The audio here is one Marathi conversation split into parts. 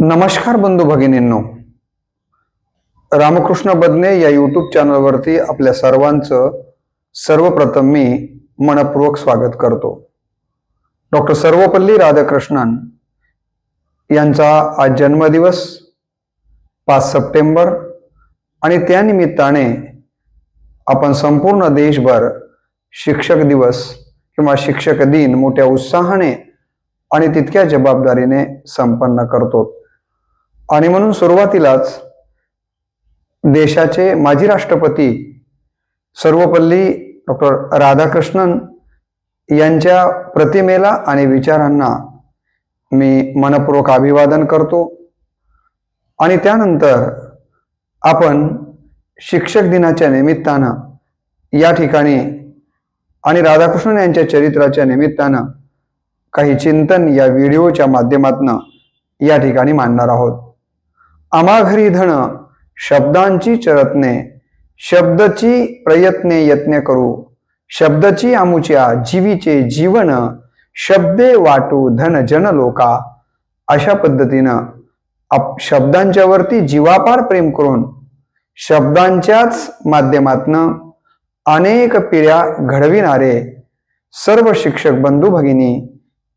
नमस्कार बंधू भगिनींनो, रामकृष्ण बदने या यूट्यूब चॅनलवरती आपल्या सर्वांचं सर्वप्रथम मी मनपूर्वक स्वागत करतो। डॉक्टर सर्वपल्ली राधाकृष्णन यांचा आज जन्मदिवस 5 सप्टेंबर आणि त्यानिमित्ताने आपण संपूर्ण देशभर शिक्षक दिवस किंवा शिक्षक दिन मोठ्या उत्साहाने आणि तितक्या जबाबदारीने संपन्न करतो। आणि म्हणून सुरुवातीलाच देशाचे माजी राष्ट्रपती सर्वपल्ली डॉक्टर राधाकृष्णन यांच्या प्रतिमेला आणि विचारांना मी मनपूर्वक अभिवादन करतो। आणि त्यानंतर आपण शिक्षक दिनाच्या निमित्तानं या ठिकाणी आणि राधाकृष्णन यांच्या चरित्राच्या निमित्तानं काही चिंतन या व्हिडिओच्या माध्यमातून या ठिकाणी मांडणार आहोत। आम्हा घरी धन शब्दांची चरत्ने, शब्दची प्रयत्ने यत्न करू, शब्दची आमुच्या जीवीचे जीवन, शब्दे वाटू धन जन लोका। अशा पद्धतीनं शब्दांच्या वरती जीवापार प्रेम करून शब्दांच्याच माध्यमातून अनेक पिढ्या घडविणारे सर्व शिक्षक बंधू भगिनी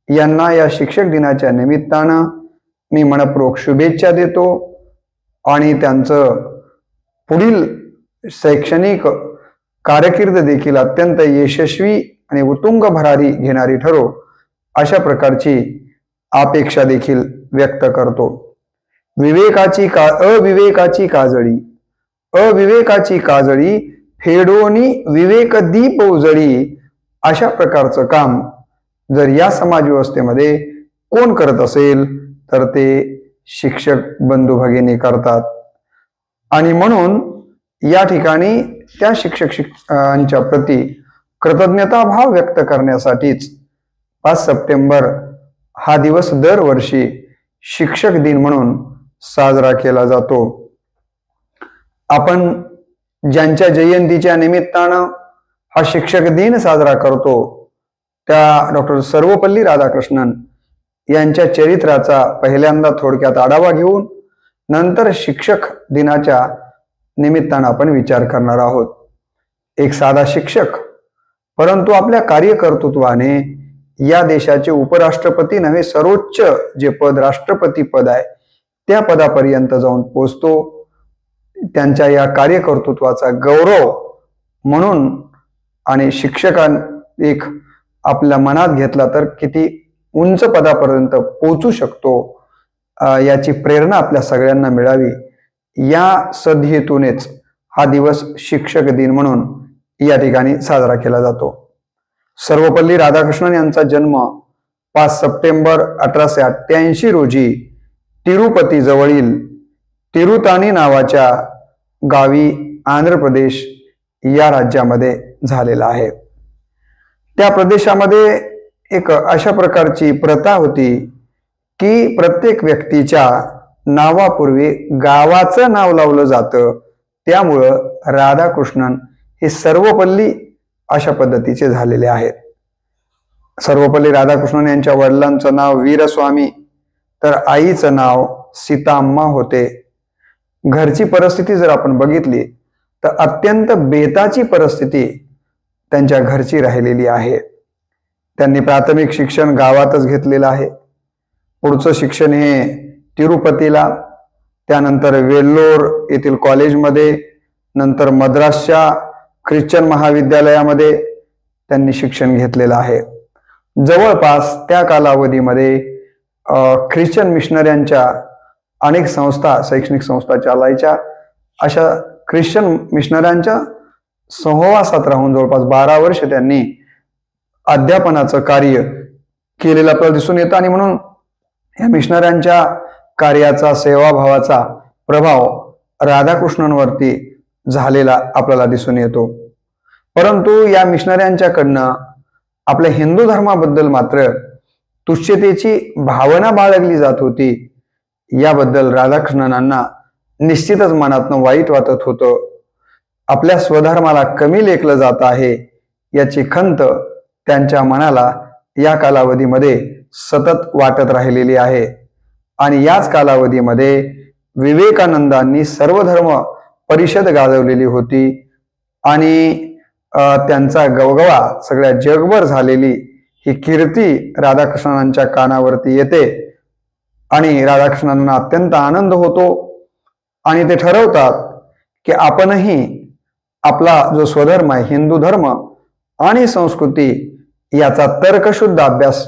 यांना या शिक्षक दिनाच्या निमित्तानं मी मनपूर्वक शुभेच्छा देतो आणि त्यांचं पुढील शैक्षणिक कारकीर्द देखील अत्यंत यशस्वी आणि उत्तुंग भरारी घेणारी ठरो अशा प्रकारची अपेक्षा देखील व्यक्त करतो। अविवेकाची काजळी फेडोनी विवेक दीप उजळी। अशा प्रकारचं काम जर या समाज व्यवस्थेमध्ये कोण करत असेल तर ते शिक्षक बंधू भगिनी करतात। आणि म्हणून या ठिकाणी त्या शिक्षकांच्या प्रती कृतज्ञता भाव व्यक्त करण्यासाठीच 5 सप्टेंबर हा दिवस दरवर्षी शिक्षक दिन म्हणून साजरा केला जातो। आपण ज्यांच्या जयंतीच्या निमित्तानं हा शिक्षक दिन साजरा करतो त्या डॉक्टर सर्वपल्ली राधाकृष्णन यांच्या चरित्राचा पहिल्यांदा थोडक्यात आढावा घेऊन नंतर शिक्षक दिनाच्या निमित्तानं आपण विचार करणार आहोत। एक साधा शिक्षक, परंतु आपल्या कार्यकर्तृत्वाने या देशाचे उपराष्ट्रपती नव्हे सर्वोच्च जे पद राष्ट्रपती पद आहे त्या पदापर्यंत जाऊन पोहोचतो। त्यांच्या या कार्यकर्तृत्वाचा गौरव म्हणून आणि शिक्षकां एक आपल्या मनात घेतला तर किती उंच पदापर्यंत पोहोचू शकतो याची प्रेरणा आपल्या सगळ्यांना मिळावी या सद्हेतूनेच हा दिवस शिक्षक दिन म्हणून या ठिकाणी साजरा केला जातो। सर्वपल्ली राधाकृष्णन यांचा जन्म 5 सप्टेंबर 1888 रोजी तिरुपती जवळील तिरुतानी नावाच्या गावी आंध्र प्रदेश या राज्यामध्ये झालेला आहे। त्या प्रदेशामध्ये एक अशा प्रकारची प्रथा होती की प्रत्येक व्यक्तीच्या नावापूर्वी गावाचं नाव लावलं जातं, त्यामुळं राधाकृष्णन हे सर्वपल्ली अशा पद्धतीचे झालेले आहेत। सर्वपल्ली राधाकृष्णन यांच्या वडिलांचं नाव वीरस्वामी तर आईचं नाव सीताम्मा होते। घरची परिस्थिती जर आपण बघितली तर अत्यंत बेताची परिस्थिती त्यांच्या घरची राहिलेली आहे। त्यांनी प्राथमिक शिक्षण गावातच घेतलेलं आहे। पुढचं शिक्षण हे तिरुपतीला, त्यानंतर वेल्लोर येथील कॉलेजमध्ये, नंतर मद्रासच्या ख्रिश्चन महाविद्यालयामध्ये त्यांनी शिक्षण घेतलेलं आहे। जवळपास त्या कालावधीमध्ये ख्रिश्चन मिशनऱ्यांच्या अनेक संस्था शैक्षणिक संस्था चालायच्या। अशा ख्रिश्चन मिशनऱ्यांच्या सहवासात राहून जवळपास 12 वर्ष त्यांनी अध्यापनाचं कार्य केलेलं आपल्याला दिसून येतं। आणि म्हणून या मिशनऱ्यांच्या कार्याचा सेवाभावाचा प्रभाव राधाकृष्णनवरती झालेला आपल्याला दिसून येतो। परंतु या मिशनऱ्यांच्याकडनं आपल्या हिंदू धर्माबद्दल मात्र तुच्छतेची भावना बाळगली जात होती। याबद्दल राधाकृष्णनांना निश्चितच मनातनं वाईट वाटत होतं। आपल्या स्वधर्माला कमी लेखलं जात आहे याची खंत त्यांच्या मनाला या कालावधीमध्ये सतत वाटत राहिलेली आहे। आणि याच कालावधीमध्ये विवेकानंदांनी सर्वधर्म परिषद गाजवलेली होती आणि त्यांचा गवगवा सगळ्या जगभर झालेली ही कीर्ती राधाकृष्णांच्या कानावरती येते आणि राधाकृष्णांना अत्यंत आनंद होतो आणि ते ठरवतात की आपणही आपला जो स्वधर्म आहे, हिंदू धर्म आणि संस्कृती याचा तर्कशुद्ध अभ्यास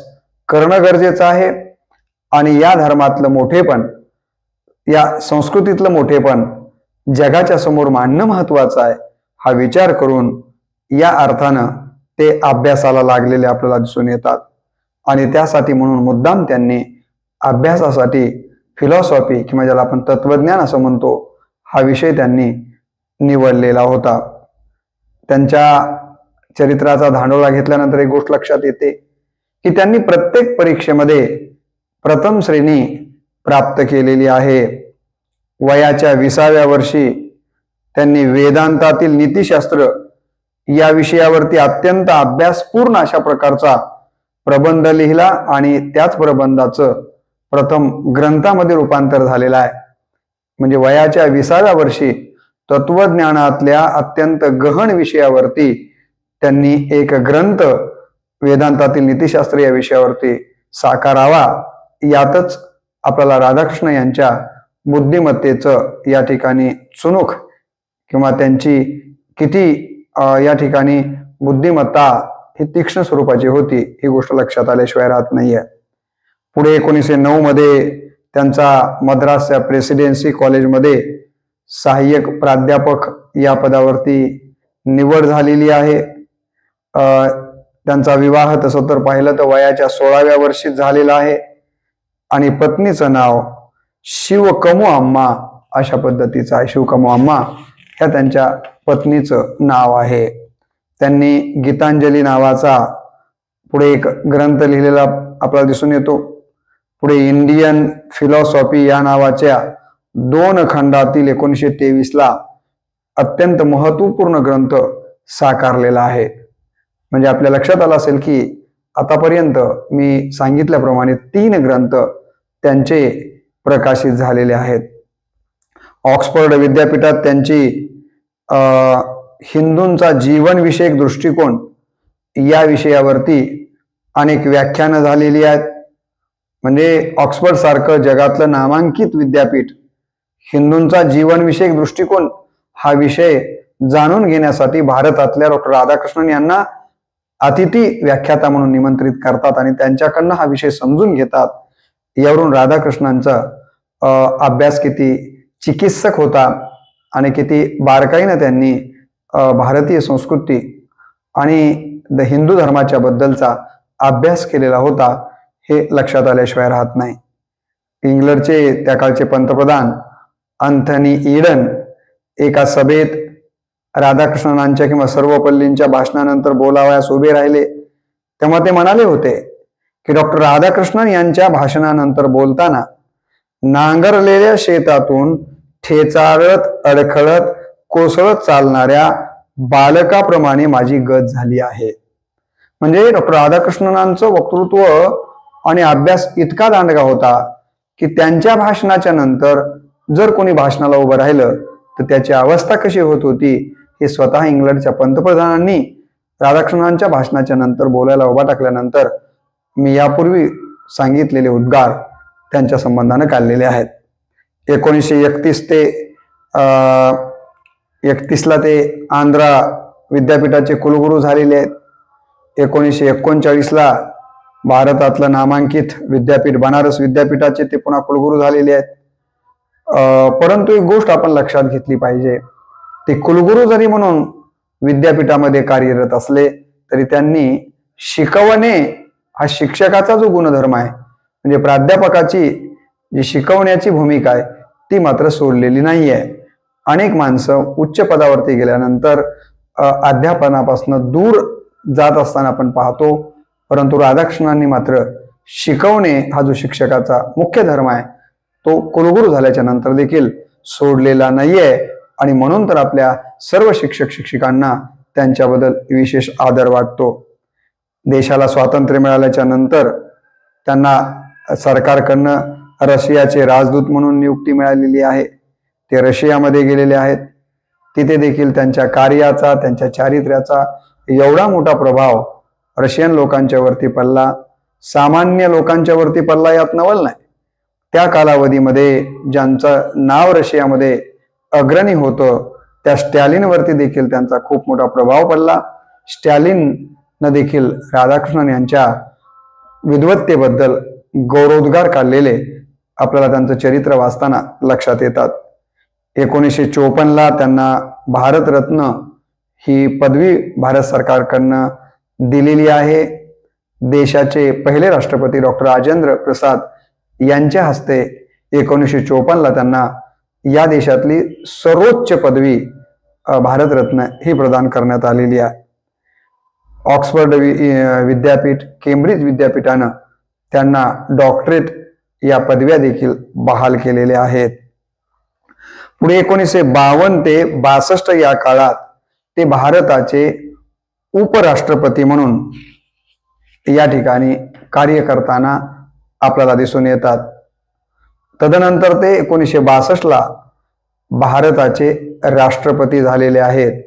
करणं गरजेचं आहे आणि या धर्मातलं मोठेपण, या संस्कृतीतलं मोठेपण जगाच्या समोर मांडणं महत्वाचं आहे हा विचार करून या अर्थानं ते अभ्यासाला लागलेले आपल्याला दिसून येतात आणि त्यासाठी म्हणून मुद्दाम त्यांनी अभ्यासासाठी फिलॉसॉफी किंवा ज्याला आपण तत्वज्ञान असं म्हणतो हा विषय त्यांनी निवडलेला होता. त्यांच्या चरित्राचा धांडोळा घेतल्यानंतर एक गोष्ट लक्षात येते की त्यांनी प्रत्येक परीक्षेमध्ये प्रथम श्रेणी प्राप्त केलेली आहे. वयाच्या 20व्या वर्षी त्यांनी वेदांतातील नीतिशास्त्र या विषयावरती अत्यंत अभ्यासपूर्ण अशा प्रकारचा प्रबंध लिहिला आणि त्याच प्रबंधाचं प्रथम ग्रंथामध्ये रूपांतर झालेलं आहे. म्हणजे वयाच्या 20व्या वर्षी तत्वज्ञानातल्या अत्यंत गहन विषयावरती त्यांनी एक ग्रंथ वेदांतातील नीतिशास्त्र या विषयावरती साकारावा. यातच आपल्याला राधाकृष्ण यांच्या बुद्धिमत्तेचं या ठिकाणी चुणूक किंवा त्यांची किती या ठिकाणी बुद्धिमत्ता ही तीक्ष्ण स्वरूपाची होती ही गोष्ट लक्षात आल्याशिवाय राहत नाहीये. पुढे 1909 मध्ये त्यांचा मद्रासच्या प्रेसिडेन्सी कॉलेजमध्ये सहाय्यक प्राध्यापक या पदावरती निवड झालेली आहे. त्यांचा विवाह तसं तर पाहिलं तर वयाच्या 16व्या वर्षी झालेला आहे आणि पत्नीचं नाव शिवकमू अम्मा अशा पद्धतीचं आहे. शिवकमू अम्मा ह्या त्यांच्या पत्नीचं नाव आहे. त्यांनी गीतांजली नावाचा पुढे एक ग्रंथ लिहिलेला आपल्याला दिसून येतो. पुढे इंडियन फिलॉसॉफी या नावाच्या 2 खंडातील 1923ला अत्यंत महत्वपूर्ण ग्रंथ साकारलेला आहे. म्हणजे आपल्या लक्षात आलं असेल की आतापर्यंत मी सांगितल्याप्रमाणे 3 ग्रंथ त्यांचे प्रकाशित झालेले आहेत. ऑक्सफर्ड विद्यापीठात त्यांची हिंदूंचा जीवनविषयक दृष्टिकोन या विषयावरती अनेक व्याख्यानं झालेली आहेत. म्हणजे ऑक्सफर्ड सारखं जगातलं नामांकित विद्यापीठ हिंदूंचा जीवनविषयक दृष्टिकोन हा विषय जाणून घेण्यासाठी भारतातल्या डॉक्टर राधाकृष्णन यांना अतिथी व्याख्याता म्हणून निमंत्रित करतात आणि त्यांच्याकडनं हा विषय समजून घेतात. यावरून राधाकृष्णांचा अभ्यास किती चिकित्सक होता आणि किती बारकाईनं त्यांनी भारतीय संस्कृती आणि हिंदू धर्माच्या बद्दलचा अभ्यास केलेला होता हे लक्षात आल्याशिवाय राहत नाही. इंग्लंडचे त्या काळचे पंतप्रधान अँथनी ईडन एका सभेत राधाकृष्णनांच्या किंवा सर्वपल्लींच्या भाषणानंतर बोलावयास उभे राहिले तेव्हा ते म्हणाले होते की डॉक्टर राधाकृष्णन यांच्या भाषणानंतर बोलताना नांगरलेल्या शेतातून ठेचाळत अडखळत कोसळत चालणाऱ्या बालकाप्रमाणे माझी गत झाली आहे. म्हणजे डॉक्टर राधाकृष्णनांचं वक्तृत्व आणि अभ्यास इतका दांडगा होता की त्यांच्या भाषणाच्या नंतर जर कोणी भाषणाला उभं राहिलं तर त्याची अवस्था कशी होत होती हे स्वतः इंग्लंडच्या पंतप्रधानांनी राधाकृष्णनांच्या भाषणाच्या नंतर बोलायला उभा टाकल्यानंतर मी यापूर्वी सांगितलेले उद्गार त्यांच्या संबंधाने काढलेले आहेत. 1931 ते 31ला ते आंध्रा विद्यापीठाचे कुलगुरू झालेले आहेत. 1939ला भारतातलं नामांकित विद्यापीठ बनारस विद्यापीठाचे ते पुन्हा कुलगुरू झालेले आहेत. परंतु एक गोष्ट आपण लक्षात घेतली पाहिजे, ते कुलगुरू जरी म्हणून विद्यापीठामध्ये कार्यरत असले तरी त्यांनी शिकवणे हा शिक्षकाचा जो गुणधर्म आहे म्हणजे प्राध्यापकाची जी शिकवण्याची भूमिका आहे ती मात्र सोडलेली नाही आहे. अनेक माणसं उच्च पदावरती गेल्यानंतर अध्यापनापासून दूर जात असताना आपण पाहतो, परंतु राधाकृष्णांनी मात्र शिकवणे हा जो शिक्षकाचा मुख्य धर्म आहे तो कुलगुरू झाल्याच्या नंतर देखील सोडलेला नाहीये आणि म्हणून तर आपल्या सर्व शिक्षक शिक्षिकांना त्यांच्याबद्दल विशेष आदर वाटतो. देशाला स्वातंत्र्य मिळाल्याच्या नंतर त्यांना सरकारकडनं रशियाचे राजदूत म्हणून नियुक्ती मिळालेली आहे. ते रशियामध्ये गेलेले आहेत. तिथे देखील त्यांच्या कार्याचा, त्यांच्या चारित्र्याचा एवढा मोठा प्रभाव रशियन लोकांच्या वरती पडला, सामान्य लोकांच्या वरती पडला यात नवल नाही. त्या कालावधीमध्ये ज्यांचं नाव रशियामध्ये अग्रणी होतं त्या स्टॅलिनवरती देखील त्यांचा खूप मोठा प्रभाव पडला. स्टॅलिननं देखील राधाकृष्णन यांच्या विद्वत्तेबद्दल गौरवोद्गार काढलेले आपल्याला त्यांचं चरित्र वाचताना लक्षात येतात. 1954ला त्यांना भारतरत्न ही पदवी भारत सरकारकडनं दिलेली आहे. देशाचे पहिले राष्ट्रपती डॉक्टर राजेंद्र प्रसाद यांच्या हस्ते 1954ला त्यांना या देशातली सर्वोच्च पदवी भारतरत्न ही प्रदान करण्यात आलेली आहे. ऑक्सफर्ड विद्यापीठ, केम्ब्रिज विद्यापीठानं त्यांना डॉक्टरेट या पदव्या देखील बहाल केलेल्या आहेत. पुढे 1952 ते 62 या काळात ते भारताचे उपराष्ट्रपती म्हणून या ठिकाणी कार्य करताना आपल्याला दिसून येतात. तदनंतर ते 1962ला भारताचे राष्ट्रपती झालेले आहेत.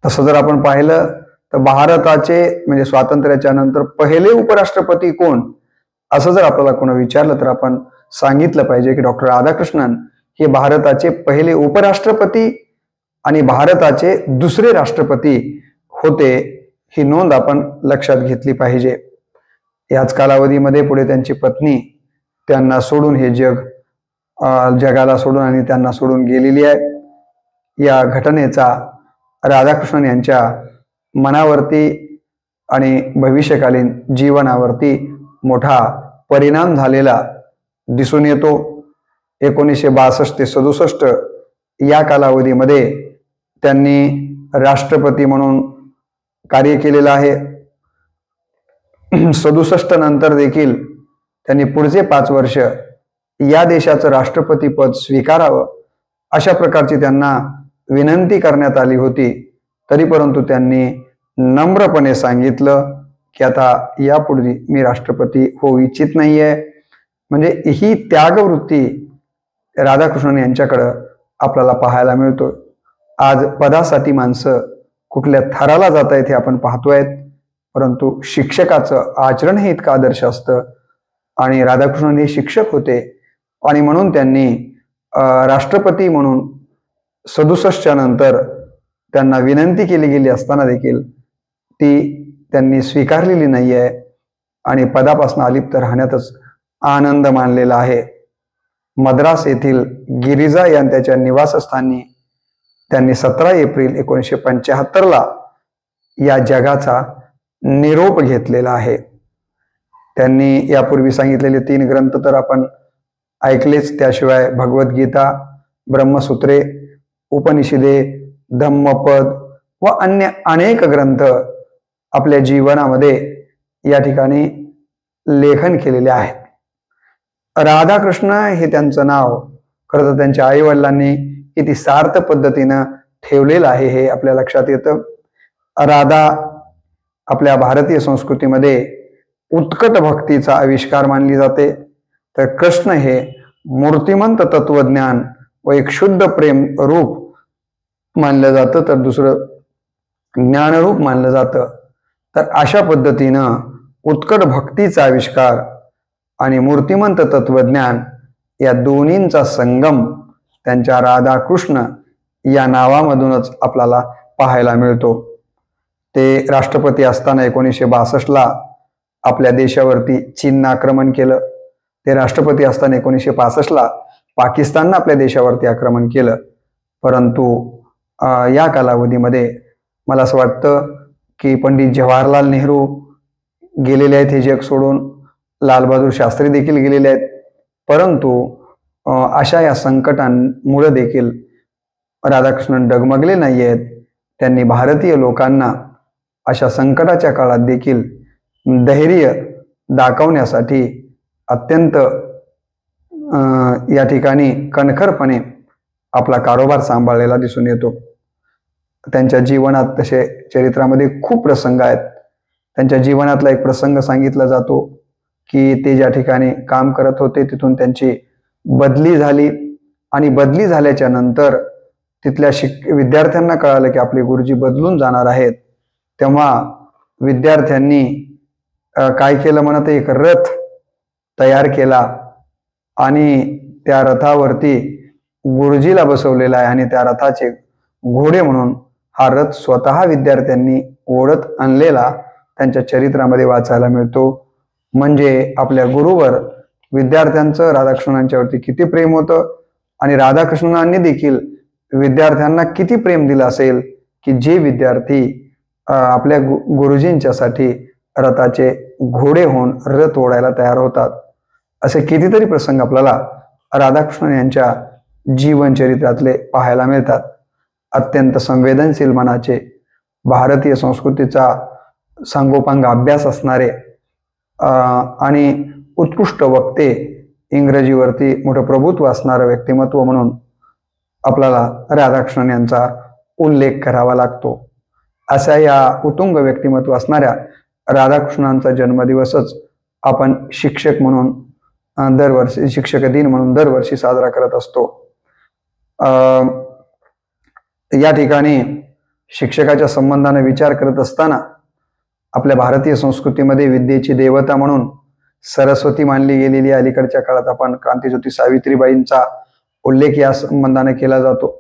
तसं जर आपण पाहिलं तर भारताचे म्हणजे स्वातंत्र्याच्या नंतर पहिले उपराष्ट्रपती कोण असं जर आपल्याला कोणी विचारलं तर आपण सांगितलं पाहिजे की डॉक्टर राधाकृष्णन हे भारताचे पहिले उपराष्ट्रपती आणि भारताचे दुसरे राष्ट्रपती होते. ही नोंद आपण लक्षात घेतली पाहिजे. याच कालावधीमध्ये पुढे त्यांची पत्नी त्यांना सोडून हे जगाला सोडून आणि त्यांना सोडून गेलेली आहे. या घटनेचा राधाकृष्णन यांच्या मनावरती आणि भविष्यकालीन जीवनावरती मोठा परिणाम झालेला दिसून येतो. 1962 ते 67 या कालावधीमध्ये त्यांनी राष्ट्रपती म्हणून कार्य केलेलं आहे. 67 नंतर देखील त्यांनी पुढचे 5 वर्ष या देशाचं राष्ट्रपती पद स्वीकारावं अशा प्रकारची त्यांना विनंती करण्यात आली होती. तरी परंतु त्यांनी नम्रपणे सांगितलं की आता यापुढे मी राष्ट्रपती होऊ इच्छित नाहीये. म्हणजे ही त्यागवृत्ती राधाकृष्णन यांच्याकडं आपल्याला पाहायला मिळतो. आज पदासाठी माणसं कुठल्या थराला जात आहेत हे आपण पाहतोय, परंतु शिक्षकाचं आचरण हे इतकं आदर्श असतं आणि राधाकृष्णन हे शिक्षक होते आणि म्हणून त्यांनी राष्ट्रपती म्हणून 67च्या नंतर त्यांना विनंती केली गेली असताना देखील ती त्यांनी स्वीकारलेली नाही आहे आणि पदापासून अलिप्त राहण्यातच आनंद मानलेला आहे. मद्रास येथील गिरिजा या त्याच्या निवासस्थानी त्यांनी 17 एप्रिल 1975ला या जगाचा निरोप घेतलेला आहे. त्यांनी यापूर्वी सांगितलेले 3 ग्रंथ तर आपण ऐकलेच. त्याशिवाय भगवद्गीता, ब्रह्मसूत्रे, उपनिषदे, धम्मपद व अन्य अनेक ग्रंथ आपल्या जीवनामध्ये या ठिकाणी लेखन केलेले आहेत. राधाकृष्ण हे त्यांचं नाव खरं तर त्यांच्या आई वडिलांनी किती सार्थ पद्धतीनं ठेवलेलं आहे हे आपल्या लक्षात येतं. राधा आपल्या भारतीय संस्कृतीमध्ये उत्कट भक्तीचा आविष्कार मानली जाते, तर कृष्ण हे मूर्तिमंत तत्वज्ञान व एक शुद्ध प्रेम रूप मानलं जातं, तर दुसरं ज्ञानरूप मानलं जातं. तर अशा पद्धतीनं उत्कट भक्तीचा आविष्कार आणि मूर्तिमंत तत्वज्ञान या दोन्हींचा संगम त्यांच्या राधाकृष्ण या नावामधूनच आपल्याला पाहायला मिळतो. ते राष्ट्रपती असताना 1962ला आपल्या देशावरती चीननं आक्रमण केलं. ते राष्ट्रपती असताना 1965ला पाकिस्ताननं आपल्या देशावरती आक्रमण केलं. परंतु या कालावधीमध्ये मला असं वाटतं की पंडित जवाहरलाल नेहरू गेलेले आहेत हे जग सोडून, लालबहादूर शास्त्री देखील गेलेले आहेत. परंतु अशा या संकटांमुळे देखील राधाकृष्णन डगमगले नाही आहेत. त्यांनी भारतीय लोकांना अशा संकटाच्या काळात देखील धैर्य दाखवण्यासाठी अत्यंत या ठिकाणी कणखरपणे आपला कारभार सांभाळलेला दिसून येतो. त्यांच्या जीवनात तसे चरित्रामध्ये खूप प्रसंग आहेत. त्यांच्या जीवनातला एक प्रसंग सांगितला जातो की ते ज्या ठिकाणी काम करत होते तिथून त्यांची बदली झाली आणि बदली झाल्याच्या नंतर तिथल्या विद्यार्थ्यांना कळालं की आपले गुरुजी बदलून जाणार आहेत. तेव्हा विद्यार्थ्यांनी काय केलं म्हणत, एक रथ तयार केला आणि त्या रथावरती गुरुजीला बसवलेला आहे आणि त्या रथाचे घोडे म्हणून हा रथ स्वतः विद्यार्थ्यांनी ओढत आणलेला त्यांच्या चरित्रामध्ये वाचायला मिळतो. म्हणजे आपल्या गुरुवर विद्यार्थ्यांचं राधाकृष्णांच्यावरती किती प्रेम होतं आणि राधाकृष्णांनी देखील विद्यार्थ्यांना किती प्रेम दिलं असेल की जे विद्यार्थी आपल्या गुरुजींच्यासाठी रथाचे घोडे होऊन रथ ओढायला तयार होतात. असे कितीतरी प्रसंग आपल्याला राधाकृष्णन यांच्या जीवन चरित्रातले पाहायला मिळतात. अत्यंत संवेदनशील मनाचे, भारतीय संस्कृतीचा सांगोपांग अभ्यास असणारे आणि उत्कृष्ट वक्ते, इंग्रजीवरती मोठं प्रभुत्व असणारं व्यक्तिमत्व म्हणून आपल्याला राधाकृष्णन यांचा उल्लेख करावा लागतो. अशा या उत्तुंग व्यक्तिमत्व असणाऱ्या राधाकृष्णांचा जन्मदिवसच आपण शिक्षक म्हणून दरवर्षी, शिक्षक दिन म्हणून दरवर्षी साजरा करत असतो. या ठिकाणी शिक्षकाच्या संबंधाने विचार करत असताना आपल्या भारतीय संस्कृतीमध्ये विद्येची देवता म्हणून सरस्वती मानली गेलेली, अलीकडच्या काळात आपण क्रांतीज्योती सावित्रीबाईंचा उल्लेख या संबंधाने केला जातो.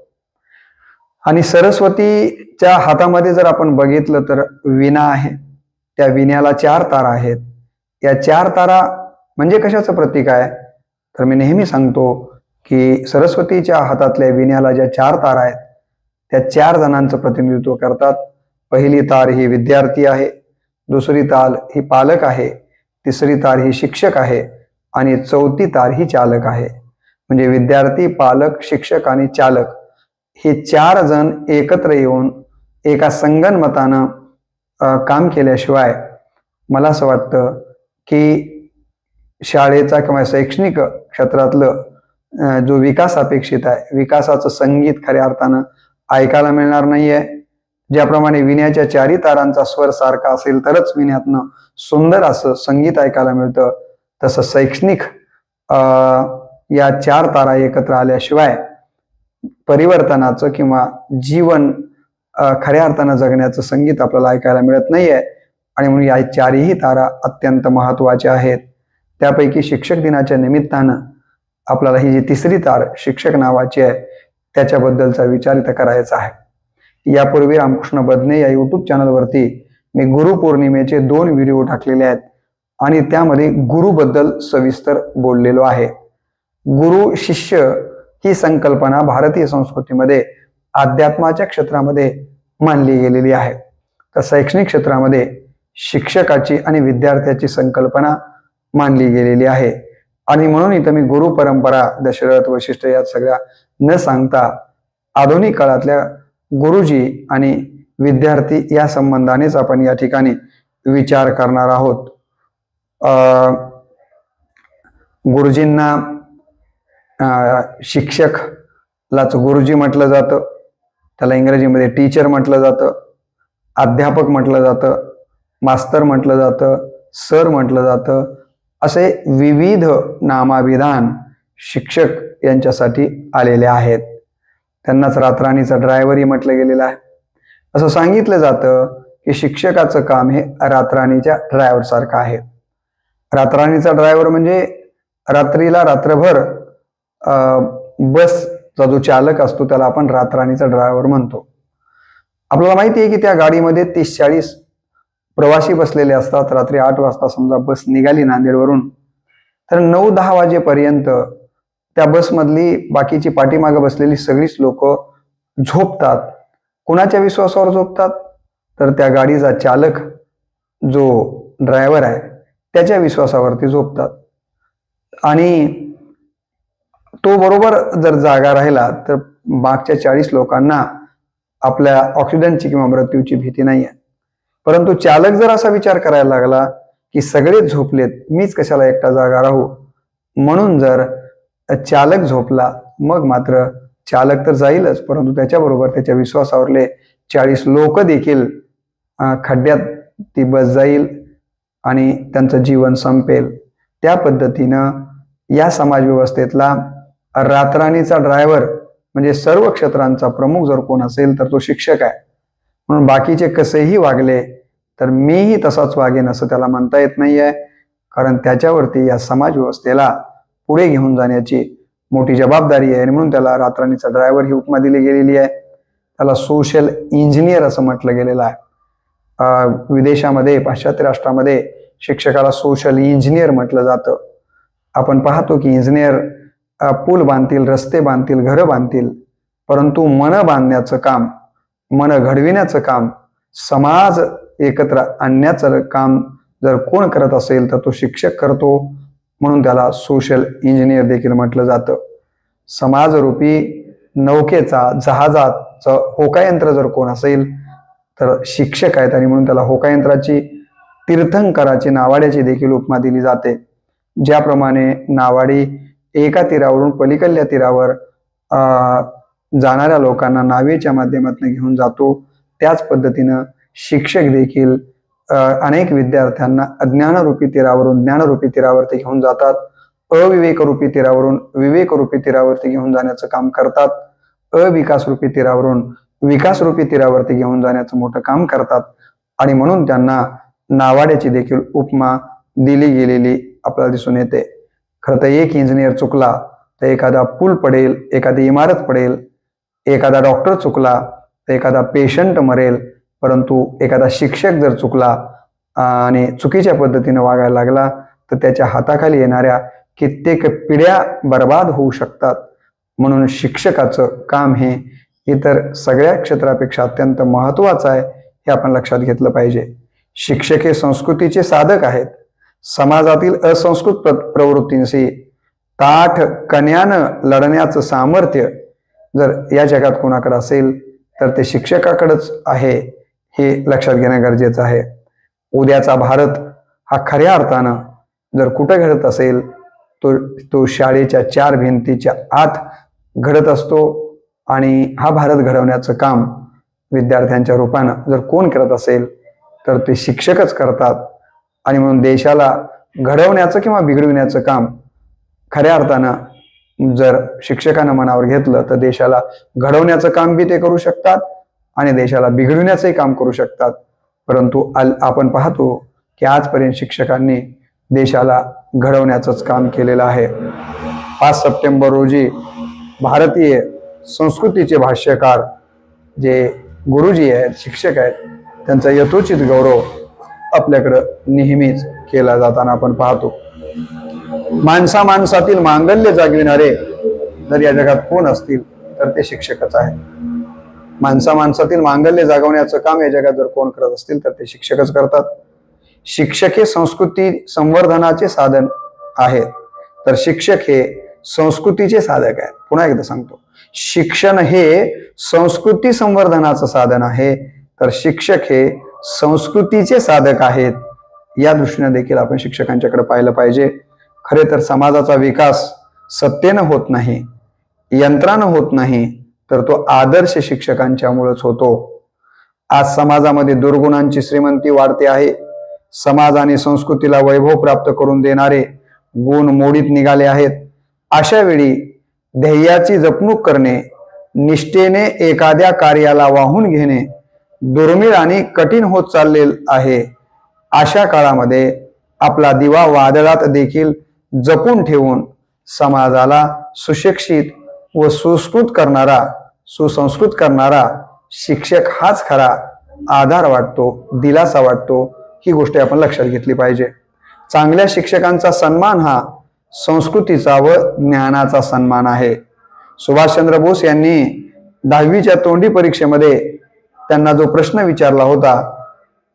आणि सरस्वतीच्या हातामध्ये जर आपण बघितलं तर वीणा आहे. त्या वीण्याला 4 तारा आहेत. या 4 तारा म्हणजे कशाचं प्रतीक आहे, तर मी नेहमी सांगतो की सरस्वतीच्या हातातल्या वीण्याला ज्या 4 तारा आहेत त्या 4 जणांचं प्रतिनिधित्व करतात. पहिली तार ही विद्यार्थी आहे, दुसरी तार ही पालक आहे, तिसरी तार ही शिक्षक आहे आणि चौथी तार ही चालक आहे. म्हणजे विद्यार्थी, पालक, शिक्षक आणि चालक हे 4 जण एकत्र येऊन एका संगनमतानं काम केल्याशिवाय मला असं वाटतं की शाळेचा किंवा शैक्षणिक क्षेत्रातलं जो विकास अपेक्षित आहे, विकासाचं संगीत खऱ्या अर्थानं ऐकायला मिळणार नाहीये. ज्याप्रमाणे वीण्याच्या 4 तारांचा स्वर सारखा असेल तरच वीण्यातनं सुंदर असं संगीत ऐकायला मिळतं, तसं शैक्षणिक या 4 तारा एकत्र आल्याशिवाय परिवर्तनाचं किंवा जीवन खऱ्या अर्थानं जगण्याचं संगीत आपल्याला ऐकायला मिळत नाहीये. आणि म्हणून या 4ही तारा अत्यंत महत्वाच्या आहेत. त्यापैकी शिक्षक दिनाच्या निमित्तानं आपल्याला ही जी तिसरी तार शिक्षक नावाची आहे त्याच्याबद्दलचा विचार इथं करायचा आहे. यापूर्वी रामकृष्ण बदने या युट्यूब चॅनलवरती मी गुरुपौर्णिमेचे 2 व्हिडिओ टाकलेले आहेत आणि त्यामध्ये गुरुबद्दल सविस्तर बोललेलो आहे. गुरु शिष्य ही संकल्पना भारतीय संस्कृतीमध्ये अध्यात्माच्या क्षेत्रामध्ये मानली गेलेली आहे. तर शैक्षणिक क्षेत्रामध्ये शिक्षकाची आणि विद्यार्थ्याची संकल्पना मानली गेलेली आहे. आणि म्हणून इथं मी गुरु परंपरा, दशरथ, वशिष्ठ या सगळ्या न सांगता आधुनिक काळातल्या गुरुजी आणि विद्यार्थी या संबंधानेच आपण या ठिकाणी विचार करणार आहोत. गुरुजींना शिक्षकलाच गुरुजी म्हटलं जातं, त्याला इंग्रजीमध्ये टीचर म्हटलं जातं, अध्यापक म्हटलं जातं, मास्तर म्हटलं जातं, सर म्हटलं जातं. असे विविध नामाभिधान शिक्षक यांच्यासाठी आलेले आहेत. त्यांनाच रातराणीचा ड्रायव्हरही म्हटलं गेलेलं आहे. असं सांगितलं जातं की शिक्षकाचं काम हे रातराणीच्या ड्रायव्हर सारखं आहे. रातराणीचा ड्रायव्हर म्हणजे रात्रीला रात्रभर बसचा जो चालक असतो त्याला आपण रातराणीचा ड्रायव्हर म्हणतो. आपल्याला माहिती आहे की त्या गाडीमध्ये 30-40 प्रवासी बसलेले असतात. रात्री 8 वाजता समजा बस निघाली नांदेडवरून, तर 9-10 वाजेपर्यंत त्या बसमधली बाकीची पाठीमागे बसलेली सगळीच लोक झोपतात. कुणाच्या विश्वासावर झोपतात, तर त्या गाडीचा चालक जो ड्रायव्हर आहे त्याच्या विश्वासावरती झोपतात. आणि तो बरोबर जर जागा राहिला तर मागच्या 40 लोकांना आपल्या ॲक्सिडेंटची किंवा मृत्यूची भीती नाही आहे. परंतु चालक जर असा विचार करायला लागला की सगळेच झोपलेत, मीच कशाला एकटा जागा राहू, म्हणून जर चालक झोपला मग मात्र चालक तर जाईलच, परंतु त्याच्याबरोबर त्याच्या विश्वासावरले 40 लोक देखील खड्ड्यात ती बस जाईल आणि त्यांचं जीवन संपेल. त्या पद्धतीनं या समाज व्यवस्थेतला रातराणीचा ड्रायव्हर म्हणजे सर्व क्षेत्रांचा प्रमुख जर कोण असेल तर तो शिक्षक आहे. म्हणून बाकीचे कसेही वागले तर मीही तसाच वागेन असं त्याला म्हणता येत नाहीये, कारण त्याच्यावरती या समाज व्यवस्थेला पुढे घेऊन जाण्याची मोठी जबाबदारी आहे. आणि म्हणून त्याला रातराणीचा ड्रायव्हर ही उपमा दिली गेलेली आहे. त्याला सोशल इंजिनियर असं म्हटलं गेलेलं आहे. विदेशामध्ये, पाश्चात्य राष्ट्रामध्ये शिक्षकाला सोशल इंजिनियर म्हटलं जातं. आपण पाहतो की इंजिनियर पूल बांधतील, रस्ते बांधतील, घरं बांधतील, परंतु मन बांधण्याचं काम, मन घडविण्याचं काम, समाज एकत्र आणण्याचं काम जर कोण करत असेल तर तो शिक्षक करतो. म्हणून त्याला सोशल इंजिनियर देखील म्हटलं जातं. समाजरूपी नौकेचा, जहाजाचं होकायंत्र जर कोण असेल तर शिक्षक आहेत. आणि म्हणून त्याला होकायंत्राची, तीर्थंकराची, नावाड्याची देखील उपमा दिली जाते. ज्याप्रमाणे नावाडी एका तीरावरून पलीकडल्या तीरावर जाणाऱ्या लोकांना नावेच्या माध्यमातून घेऊन जातो, त्याच पद्धतीनं शिक्षक देखील अनेक विद्यार्थ्यांना अज्ञानरूपी तीरावरून ज्ञानरूपी तीरावरती घेऊन जातात. अविवेकरूपी तीरावरून विवेकरूपी तीरावरती घेऊन जाण्याचं काम करतात. अविकासरूपी तीरावरून विकासरूपी तीरावरती घेऊन जाण्याचं मोठं काम करतात. आणि म्हणून त्यांना नावाड्याची देखील उपमा दिली गेलेली आपल्याला दिसून येते. खरं तर एक इंजिनियर चुकला तर एखादा पूल पडेल, एखादी इमारत पडेल, एखादा डॉक्टर चुकला तर एखादा पेशंट मरेल, परंतु एखादा शिक्षक जर चुकला आणि चुकीच्या पद्धतीने वागायला लागला तर त्याच्या हाताखाली येणाऱ्या कित्येक पिढ्या बर्बाद होऊ शकतात. म्हणून शिक्षकाचं काम हे इतर सगळ्या क्षेत्रापेक्षा अत्यंत महत्त्वाचं आहे, हे आपण लक्षात घेतलं पाहिजे. शिक्षक हे संस्कृतीचे साधक आहेत. समाजातील असंस्कृत प्रवृत्तींशी ताठ कण्यानं लढण्याचं सामर्थ्य जर या जगात कोणाकडे असेल तर ते शिक्षकाकडेच आहे, हे लक्षात घेणं गरजेचं आहे. उद्याचा भारत हा खऱ्या अर्थानं जर कुठं घडत असेल तो शाळेच्या 4 भिंतीच्या आत घडत असतो. आणि हा भारत घडवण्याचं काम विद्यार्थ्यांच्या रूपानं जर कोण करत असेल तर ते शिक्षकच करतात. आणि म्हणून देशाला घडवण्याचं किंवा बिघडविण्याचं काम खऱ्या अर्थानं जर शिक्षकांना मनावर घेतलं तर देशाला घडवण्याचं काम बी ते करू शकतात आणि देशाला बिघडविण्याचंही काम करू शकतात. परंतु आपण पाहतो की आजपर्यंत शिक्षकांनी देशाला घडवण्याचंच काम केलेलं आहे. 5 सप्टेंबर रोजी भारतीय संस्कृतीचे भाष्यकार जे गुरुजी आहेत, शिक्षक आहेत, त्यांचा यथोचित गौरव आपल्याकडं नेहमीच केला जाताना आपण पाहतो. माणसा माणसातील मांगल्य जागविणारे जर या जगात कोण असतील तर ते शिक्षकच आहे. माणसा माणसातील मांगल्य जागवण्याचं काम या जगात जर कोण करत असतील तर ते शिक्षकच करतात. शिक्षक हे संस्कृती संवर्धनाचे साधन आहेत, तर शिक्षक हे संस्कृतीचे साधक आहेत. पुन्हा एकदा सांगतो, शिक्षण हे संस्कृती संवर्धनाचं साधन आहे, तर शिक्षक हे संस्कृतीचे साधक आहेत. या दृष्टीने देखील आपण शिक्षकांच्याकडे पाहिलं पाहिजे. खरे तर समाजाचा विकास सत्तेनं होत नाही, यंत्रानं होत नाही, तर तो आदर्श शिक्षकांच्यामुळेच होतो. आज समाजामध्ये दुर्गुणांची श्रीमंती वाढते आहे. समाज आणि संस्कृतीला वैभव प्राप्त करून देणारे गुण मोडीत निघाले आहेत. अशा वेळी ध्येयाची जपणूक करणे, निष्ठेने एखाद्या कार्याला वाहून घेणे दुर्मिळ आणि कठीण होत चाललेलं आहे. अशा काळामध्ये आपला दिवा वादळात देखील जपून ठेवून समाजाला सुशिक्षित व सुसंस्कृत करणारा शिक्षक हाच खरा आधार वाटतो, दिलासा वाटतो. ही गोष्ट आपण लक्षात घेतली पाहिजे. चांगल्या शिक्षकांचा सन्मान हा संस्कृतीचा व ज्ञानाचा सन्मान आहे. सुभाषचंद्र बोस यांनी 10वीच्या तोंडी परीक्षेमध्ये त्यांना जो प्रश्न विचारला होता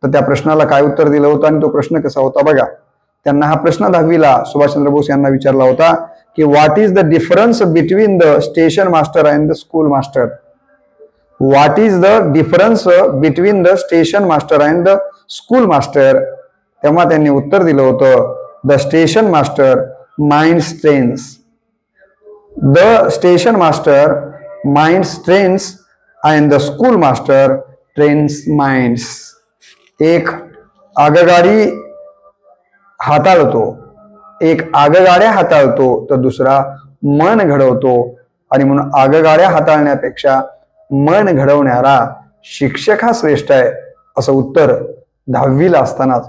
तर त्या प्रश्नाला काय उत्तर दिलं होतं आणि तो प्रश्न कसा होता बघा. त्यांना हा प्रश्न 10वीला सुभाषचंद्र बोस यांना विचारला होता की what is the difference between the station master and the school master. What is the difference between the station master and the school master. तेव्हा त्यांनी उत्तर दिलं होतं, the station master mind strains. The station master mind strains and the school master trains minds. एक आगगाडी हाताळतो एक आगगाड्या हाताळतो तर दुसरा मन घडवतो. आणि म्हणून आगगाड्या हाताळण्यापेक्षा मन घडवणारा शिक्षक हा श्रेष्ठ आहे, असं उत्तर 10वीला असतानाच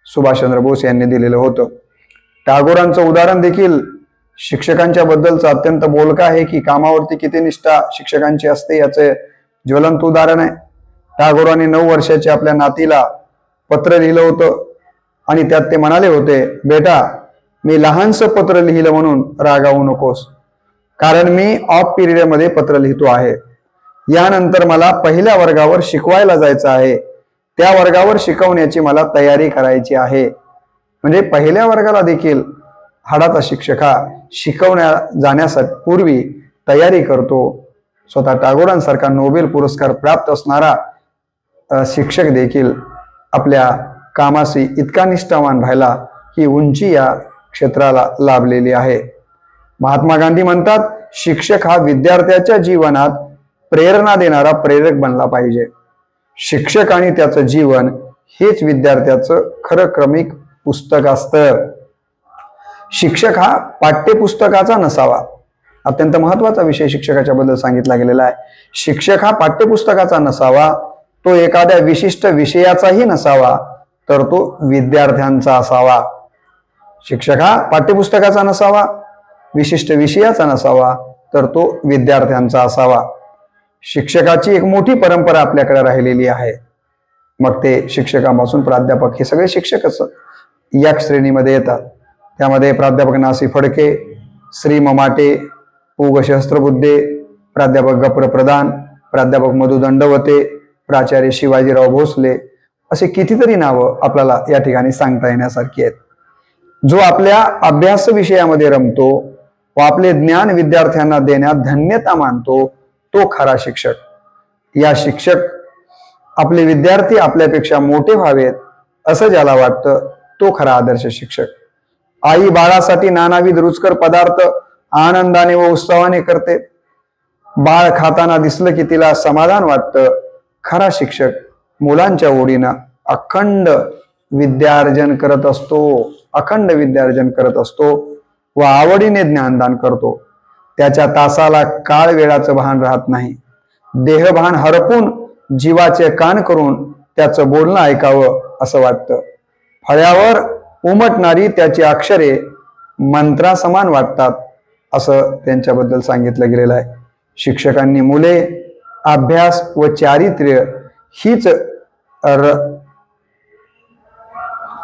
सुभाषचंद्र बोस यांनी दिलेलं होतं. टागोरांचं उदाहरण देखील शिक्षकांच्या बद्दलचं अत्यंत बोलकं आहे की कामावरती किती निष्ठा शिक्षकांची असते याचे ज्वलंत उदाहरण आहे. टागोरांनी 9 वर्षाच्या आपल्या नातीला पत्र लिहिलं होतं आणि त्यात ते म्हणाले होते, बेटा मी लहानसं पत्र लिहिलं म्हणून रागावू नकोस, कारण मी ऑफ पिरियड मध्ये पत्र लिहितो आहे. यानंतर मला पहिल्या वर्गावर शिकवायला जायचं आहे, त्या वर्गावर शिकवण्याची मला तयारी करायची आहे. म्हणजे पहिल्या वर्गाला देखील हाडाचा शिक्षक हा शिकवण्या जाण्यासाठी पूर्वी तयारी करतो. स्वतः टागोरांसारखा नोबेल पुरस्कार प्राप्त असणारा शिक्षक देखील आपल्या कामाशी इतका निष्ठावान राहिला ही उंची या क्षेत्राला लाभलेली आहे. महात्मा गांधी म्हणतात, शिक्षक हा विद्यार्थ्याच्या जीवनात प्रेरणा देणारा प्रेरक बनला पाहिजे. शिक्षक आणि त्याचं जीवन हेच विद्यार्थ्याचं खरं क्रमिक पुस्तक असतं. शिक्षक हा पाठ्यपुस्तकाचा नसावा. अत्यंत महत्वाचा विषय शिक्षकाच्या बद्दल सांगितला गेलेला आहे. शिक्षक हा पाठ्यपुस्तकाचा नसावा, तो एखाद्या विशिष्ट विषयाचाही नसावा, तर तो विद्यार्थ्यांचा असावा. शिक्षक हा पाठ्यपुस्तकाचा नसावा, विशिष्ट विषयाचा नसावा, तर तो विद्यार्थ्यांचा असावा. शिक्षकाची एक मोठी परंपरा आपल्याकडे राहिलेली आहे. मग ते शिक्षकांपासून प्राध्यापक हे सगळे शिक्षकच या श्रेणीमध्ये येतात. त्यामध्ये प्राध्यापक नासी फडके, श्री ममाटे, पु. सहस्त्रबुद्धे, प्राध्यापक गप्र प्रधान, प्राध्यापक मधु दंडवते, प्राचार्य शिवाजीराव भोसले असे कितीतरी नावं आपल्याला या ठिकाणी सांगता येण्यासारखी आहेत. जो आपल्या अभ्यास विषयामध्ये रमतो व आपले ज्ञान विद्यार्थ्यांना देण्यात धन्यता मानतो तो खरा शिक्षक. या शिक्षक आपले विद्यार्थी आपल्यापेक्षा मोठे व्हावेत असं ज्याला वाटतं तो खरा आदर्श शिक्षक. आई बाळासाठी नानाविध रुचकर पदार्थ आनंदाने व उत्सवाने करते. बाळ खाताना दिसलं की तिला समाधान वाटतं. खरा शिक्षक मुलांच्या ओढीनं अखंड विद्यार्जन करत असतो व आवडीने ज्ञानदान करतो. त्याच्या तासाला काळ वेळाचं भान राहत नाही. देहभान हरपून जीवाचे कान करून त्याचं बोलणं ऐकावं असं वाटतं. फळ्यावर उमटणारी त्याची अक्षरे मंत्रासमान वाटतात असं त्यांच्याबद्दल सांगितलं गेलेलं आहे. शिक्षकांनी मुले, अभ्यास व चारित्र्य हीच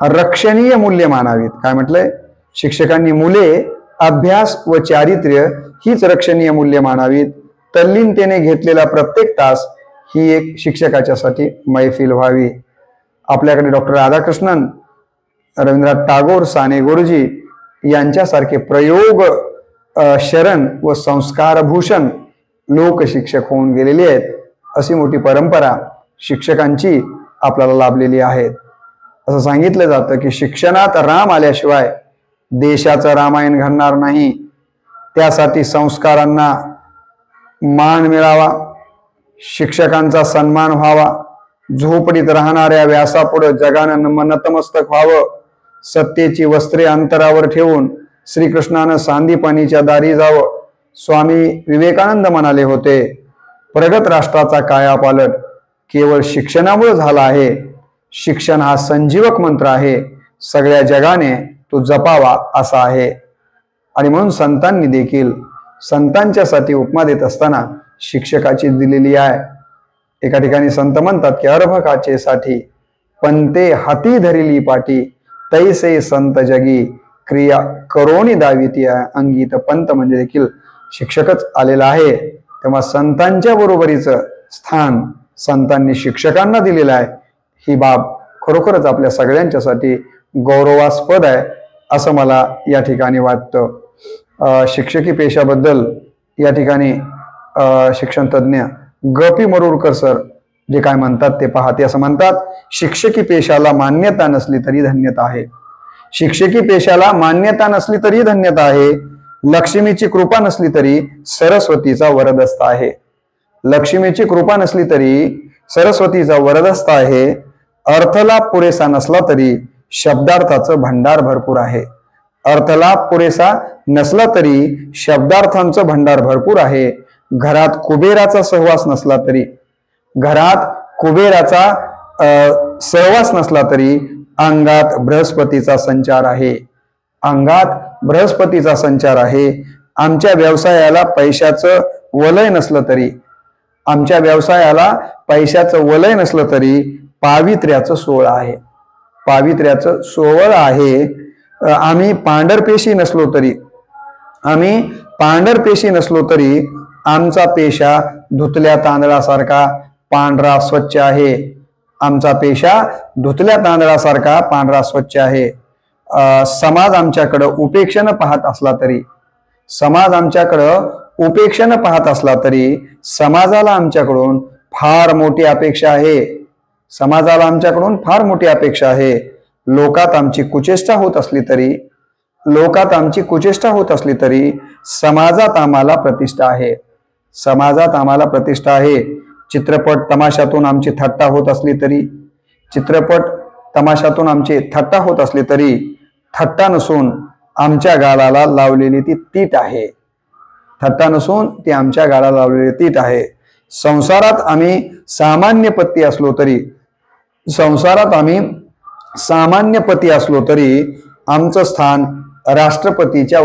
रक्षणीय मूल्य मानावीत. काय म्हटलंय? शिक्षकांनी मुले, अभ्यास व चारित्र्य हीच रक्षणीय मूल्य मानावीत. तल्लीनतेने घेतलेला प्रत्येक तास ही एक शिक्षकाच्यासाठी मैफिल व्हावी. आपल्याकडे डॉक्टर राधाकृष्णन, रवींद्रनाथ टागोर, साने गुरुजी यांच्यासारखे प्रयोग शरण व संस्कारभूषण लोक शिक्षक होऊन गेलेले आहेत. अशी मोठी परंपरा शिक्षकांची आपल्याला लाभलेली आहे. असं सांगितलं जातं की शिक्षणात राम आल्याशिवाय देशाचं रामायण घडणार नाही. त्यासाठी संस्कारांना मान मिळावा, शिक्षकांचा सन्मान व्हावा, झोपडीत राहणाऱ्या व्यासापुढे जगानं नतमस्तक व्हावं, सत्तेची वस्त्रे अंतरावर ठेवून श्रीकृष्णानं सांदीपानीच्या दारी जावं. स्वामी विवेकानंद म्हणाले होते, प्रगत राष्ट्राचा कायापालट केवळ शिक्षणामुळे झाला आहे. शिक्षण हा संजीवक मंत्र आहे, सगळ्या जगाने तो जपावा असा आहे. आणि म्हणून संतांनी देखील संतांच्यासाठी उपमा देत असताना शिक्षकाची दिलेली आहे. एका ठिकाणी संत म्हणतात की अर्भकाचे साठी पंते हाती धरिली पाटी, तैसे संत जगी क्रिया करोनी दाविती अंगी. तर पंत म्हणजे देखील शिक्षकच आलेला आहे. तेव्हा संतांच्या बरोबरीचं स्थान संतांनी शिक्षकांना दिलेलं आहे. ही बाब खरोखरच आपल्या सगळ्यांच्यासाठी गौरवास्पद आहे असं मला या ठिकाणी वाटतं. शिक्षकी पेशाबद्दल या ठिकाणी शिक्षण तज्ज्ञ ग.पी. मरुरकर सर जे काय म्हणतात ते पहा. ते असं म्हणतात, शिक्षकी पेशाला मान्यता नसली तरी धन्यता आहे. शिक्षकी पेशाला मान्यता नसली तरी धन्यता आहे. लक्ष्मीची कृपा नसली तरी सरस्वतीचा वरदहस्त आहे. लक्ष्मीची कृपा नसली तरी सरस्वतीचा वरदहस्त आहे. अर्थला पुरेसा नसला तरी शब्दार्थाचं भंडार भरपूर आहे. अर्थलाभ पुरेसा नसला तरी शब्दार्थांचं भंडार भरपूर आहे. घरात कुबेराचा सहवास नसला तरी सहवास नसला तरी अंगात बृहस्पतीचा संचार आहे. आमच्या व्यवसायाला पैशाचं वलय नसलं तरी पावित्र्याचं सोहळ आहे. आम्ही पांढरपेशी नसलो तरी आमचा पेशा धुतल्या तांदळासारखा पांढरा स्वच्छ आहे. समाज आमच्याकडं उपेक्षेनं पाहत असला तरी समाजाला आमच्याकडून फार मोठी अपेक्षा आहे. लोकात आमची कुचेष्टा होत असली तरी समाजात आम्हाला प्रतिष्ठा आहे. चित्रपट तमाशातून आमची थट्टा होत असली तरी थट्टा नसून आमच्या गालाला लावलेली ती तीट आहे. संसारात आम्ही सामान्य पती असलो तरी आमचं स्थान राष्ट्रपतीच्या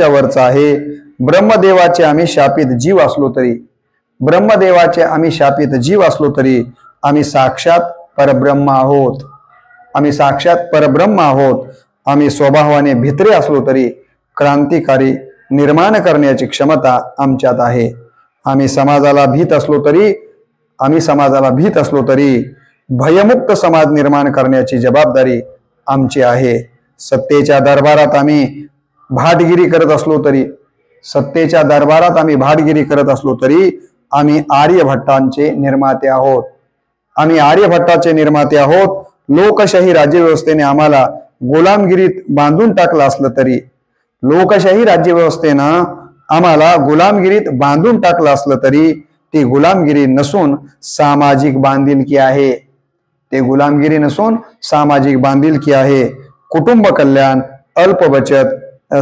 वरचं आहे. ब्रह्मदेवाचे आम्ही शापित जीव असलो तरी आम्ही साक्षात परब्रह्म आहोत. आम्ही स्वभावाने भित्रे असलो तरी क्रांतिकारी निर्माण करण्याची क्षमता आमच्यात आहे. आम्ही समाजाला भीत असलो तरी भयमुक्त समाज निर्माण करण्याची जबाबदारी आमची आहे. सत्तेच्या दरबारात आम्ही भाटगिरी करत असलो तरी आम्ही आर्यभट्टाचे निर्माते आहोत. लोकशाही राज्यव्यवस्थेने आम्हाला गुलामगिरीत बांधून टाकलं असलं तरी ती गुलामगिरी नसून सामाजिक बांधिलकी आहे. कुटुंब कल्याण, अल्प बचत,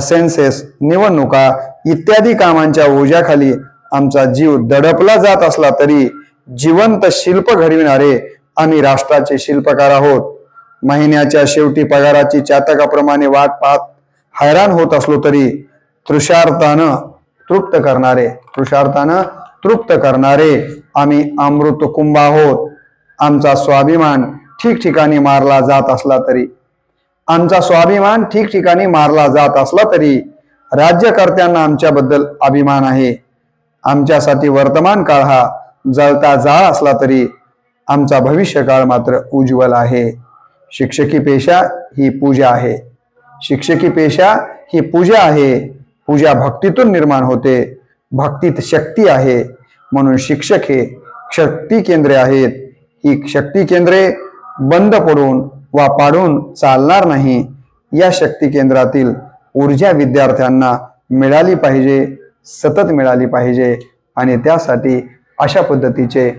सेन्सेस, निवडणुका इत्यादी कामांच्या ओझ्याखाली आमचा जीव दडपला जात असला तरी जिवंत शिल्प घडविणारे आम्ही राष्ट्राचे शिल्पकार आहोत. महिन्याच्या शेवटी पगाराची चातकाप्रमाणे वाट पाहत हैराण होत असलो तरी तृषार्थानं तृप्त करणारे आम्ही अमृत कुंभ आहोत. आमचा स्वाभिमान ठिकठिकाणी मारला जात असला तरी राज्यकर्त्यांना आमच्याबद्दल अभिमान आहे. आमच्यासाठी वर्तमान काळ हा जळता जाळ असला तरी आमचा भविष्यकाळ मात्र उज्ज्वल आहे. शिक्षकी पेशा ही पूजा आहे. पूजा भक्तीतून निर्माण होते. भक्तीत शक्ती आहे. म्हणून शिक्षक हे शक्ती केंद्रे आहेत. ही शक्ती केंद्रे बंद पडून वा पाडून चालणार नाही. या शक्ती केंद्रातील ऊर्जा विद्यार्थ्यांना सतत मिळाली पाहिजे आणि त्यासाठी अशा पद्धतीचे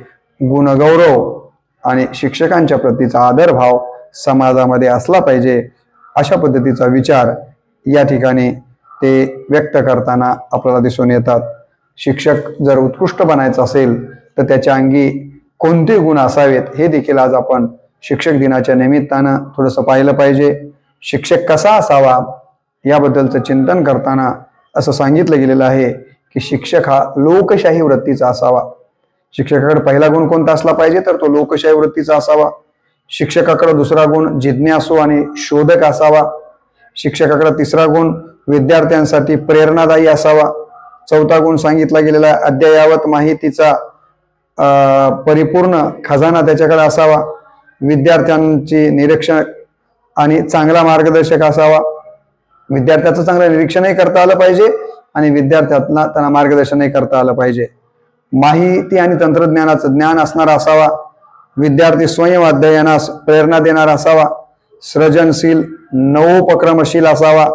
गुणगौरव आणि शिक्षकांच्या प्रतीचा आदरभाव समाजामध्ये असला पाहिजे. अशा पद्धतीचा विचार या ठिकाणी ते व्यक्त करताना आपल्याला दिसून येतात. शिक्षक जर उत्कृष्ट बनायचं असेल तर त्याच्या अंगी कोणते गुण असावेत हे देखील आज आपण शिक्षक दिनाच्या निमित्तानं थोडंसं पाहिलं पाहिजे. शिक्षक कसा असावा याबद्दलचं चिंतन करताना असं सांगितलं गेलेलं आहे की शिक्षक हा लोकशाही वृत्तीचा असावा. शिक्षकाकडे पहिला गुण कोणता असला पाहिजे तर तो लोकशाही वृत्तीचा असावा. शिक्षकाकडे दुसरा गुण जिज्ञासू आणि शोधक असावा. शिक्षकाकडे तिसरा गुण विद्यार्थ्यांसाठी प्रेरणादायी असावा. चौथा गुण सांगितला गेलेला अद्ययावत माहितीचा परिपूर्ण खजाना त्याच्याकडे असावा. विद्यार्थ्यांची निरीक्षण आणि चांगला मार्गदर्शक असावा. विद्यार्थ्याचं चांगलं निरीक्षणही करता आलं पाहिजे आणि विद्यार्थ्यांना त्यांना मार्गदर्शनही करता आलं पाहिजे. माहिती आणि तंत्रज्ञानाचं ज्ञान असणारा असावा. विद्यार्थी स्वयं अध्ययनास प्रेरणा देणारा असावा. सृजनशील नवोपक्रमशील असावा.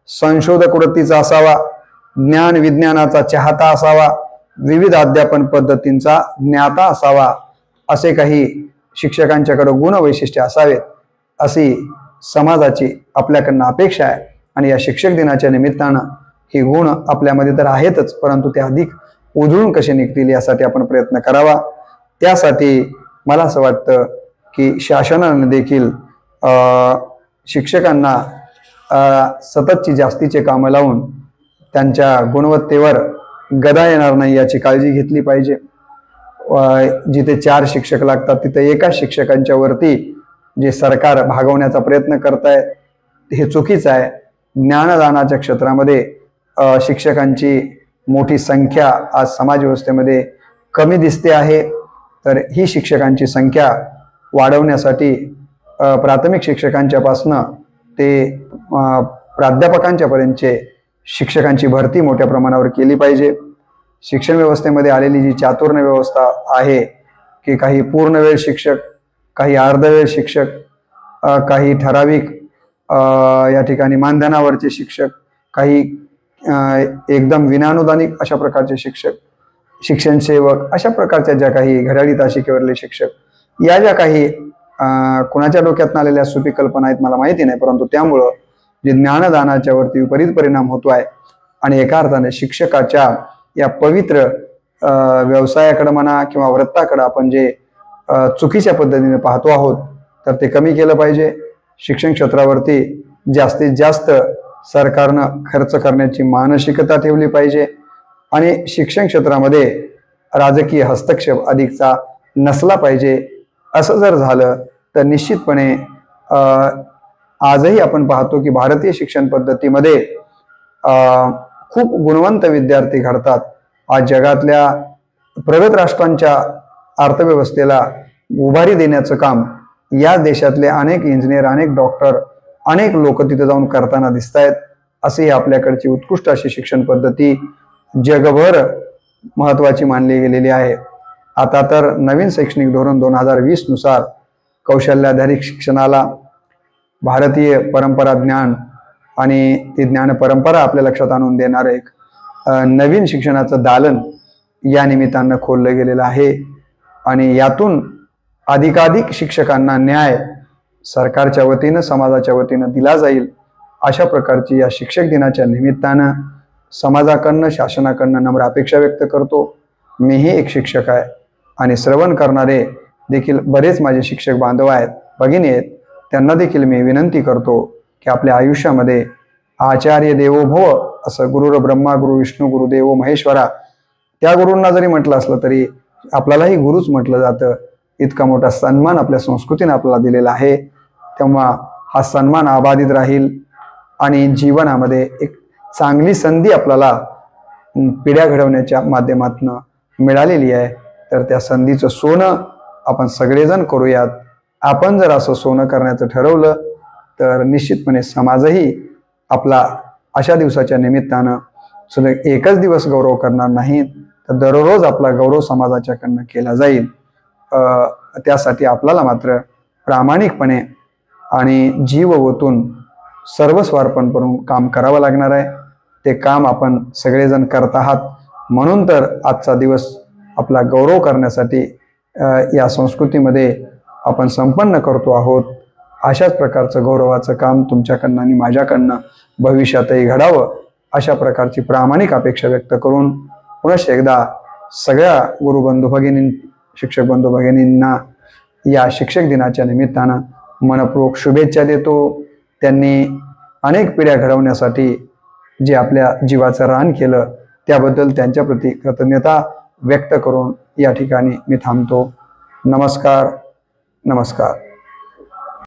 संशोधक वृत्तीचा असावा. ज्ञान विज्ञानाचा चाहता असावा. विविध अध्यापन पद्धतींचा ज्ञाता असावा. असे काही शिक्षकांच्याकडे गुण वैशिष्ट्ये असावेत अशी समाजाची आपल्याकडनं अपेक्षा आहे आणि या शिक्षक दिनाच्या निमित्तानं हे गुण आपल्यामध्ये तर आहेतच, परंतु ते अधिक उजळून कसे निघतील यासाठी आपण प्रयत्न करावा. त्यासाठी मला असं वाटतं की शासनाने देखील शिक्षकांना सततची जास्तीचे कामं लावून त्यांच्या गुणवत्तेवर गदा येणार नाही याची काळजी घेतली पाहिजे. जिथे 4 शिक्षक लागतात तिथे एका शिक्षकांच्या वरती जे सरकार भागवण्याचा प्रयत्न करत आहे हे चुकीचं आहे. ज्ञानदानाच्या क्षेत्रामध्ये शिक्षकांची मोठी संख्या आज समाज व्यवस्थेमध्ये कमी दिसते आहे. तर ही शिक्षकांची संख्या वाढवण्यासाठी प्राथमिक शिक्षकांच्या पासनं ते प्राध्यापकांच्या पर्यंतचे शिक्षकांची भरती मोठ्या प्रमाणावर केली पाहिजे. शिक्षण व्यवस्थेमध्ये आलेली जी चातुर्ण्य व्यवस्था आहे की काही पूर्णवेळ शिक्षक, काही अर्धवेळ शिक्षक, काही ठराविक या ठिकाणी मानधनावरचे शिक्षक, काही एकदम विनानुदानिक अशा प्रकारचे शिक्षक, शिक्षण सेवक, अशा प्रकारच्या ज्या काही घड्याळी तासिकेवरले शिक्षक, या ज्या काही कुणाच्या डोक्यातून आलेल्या सुपी कल्पना आहेत मला माहिती नाही, परंतु त्यामुळं जे ज्ञानदानाच्या वरती विपरीत परिणाम होतो आहे आणि एका अर्थाने शिक्षकाच्या या पवित्र व्यवसायाकडे म्हणा किंवा वृत्ताकडे आपण जे चुकीच्या पद्धतीने पाहतो आहोत तर ते कमी केलं पाहिजे. शिक्षण क्षेत्रावरती जास्तीत जास्त सरकारनं खर्च करण्याची मानसिकता ठेवली पाहिजे आणि शिक्षण क्षेत्रामध्ये राजकीय हस्तक्षेप अधिकचा नसला पाहिजे. असं जर झालं तर निश्चितपणे आजही आपण पाहतो की भारतीय शिक्षण पद्धतीमध्ये खूप गुणवंत विद्यार्थी घडतात. आज जगातल्या प्रगत राष्ट्रांच्या अर्थव्यवस्थेला उभारी देण्याचं काम या देशातले अनेक इंजिनियर, अनेक डॉक्टर, अनेक लोक तिथे जाऊन करताना दिसत आहेत. अशी आपल्याकडची उत्कृष्ट अशी शिक्षण पद्धती जगभर महत्वाची मानली गेलेली आहे. आता तर नवीन शैक्षणिक धोरण 2020 नुसार कौशल्याधारित शिक्षणाला भारतीय परंपरा ज्ञान आणि ती ज्ञान परंपरा आपल्या लक्षात आणून देणारं एक नवीन शिक्षणाचं दालन या निमित्तानं खोललं गेलेलं आहे आणि यातून अधिकाधिक शिक्षकांना न्याय सरकारच्या वतीनं, समाजाच्या वतीनं दिला जाईल अशा प्रकारची या शिक्षक दिनाच्या निमित्तानं समाजाकडनं, शासनाकडनं नम्र अपेक्षा व्यक्त करतो. मीही एक शिक्षक आहे आणि श्रवण करणारे देखील बरेच माझे शिक्षक बांधव आहेत, भगिनी आहेत. त्यांना देखील मी विनंती करतो की आपल्या आयुष्यामध्ये आचार्य देवो भव असं गुरुर ब्रह्मा, गुरु विष्णू, गुरुदेव महेश्वरा त्या गुरूंना जरी म्हटलं असलं तरी आपल्यालाही गुरुच म्हटलं जातं. इतका मोठा सन्मान आपल्या संस्कृतीने आपल्याला दिलेला आहे. तेव्हा हा सन्मान अबाधित राहील आणि जीवनामध्ये एक चांगली संधी आपल्याला पिढ्या घडवण्याच्या माध्यमातून मिळालेली आहे. तर त्या संधीचं सोनं आपण सगळेजण करूयात. आपण जर असं सोनं करण्याचं ठरवलं तर निश्चितपणे समाजही आपला अशा दिवसाच्या निमित्तानं सुद्धा एकच दिवस गौरव करणार नाही तर दररोज आपला गौरव समाजाच्याकडनं केला जाईल. त्यासाठी आपल्याला मात्र प्रामाणिकपणे आणि जीव ओतून सर्वस्वार्पण करून काम करावं लागणार आहे. ते काम आपण सगळेजण करत आहात म्हणून तर आजचा दिवस आपला गौरव करण्यासाठी या संस्कृतीमध्ये आपण संपन्न करतो आहोत. अशाच प्रकारचं गौरवाचं काम तुमच्याकडनं आणि माझ्याकडनं भविष्यातही घडावं अशा प्रकारची प्रामाणिक अपेक्षा व्यक्त करून पुनश्च एकदा सगळ्या गुरुबंधू भगिनी, शिक्षक बंधू भगिनींना या शिक्षक दिनाच्या निमित्तानं मनपूर्वक शुभेच्छा देतो. त्यांनी अनेक पिढ्या घडवण्यासाठी जे आपल्या जीवाचं रान केलं त्याबद्दल त्यांच्याप्रती कृतज्ञता व्यक्त करून या ठिकाणी मी थांबतो. नमस्कार. नमस्कार.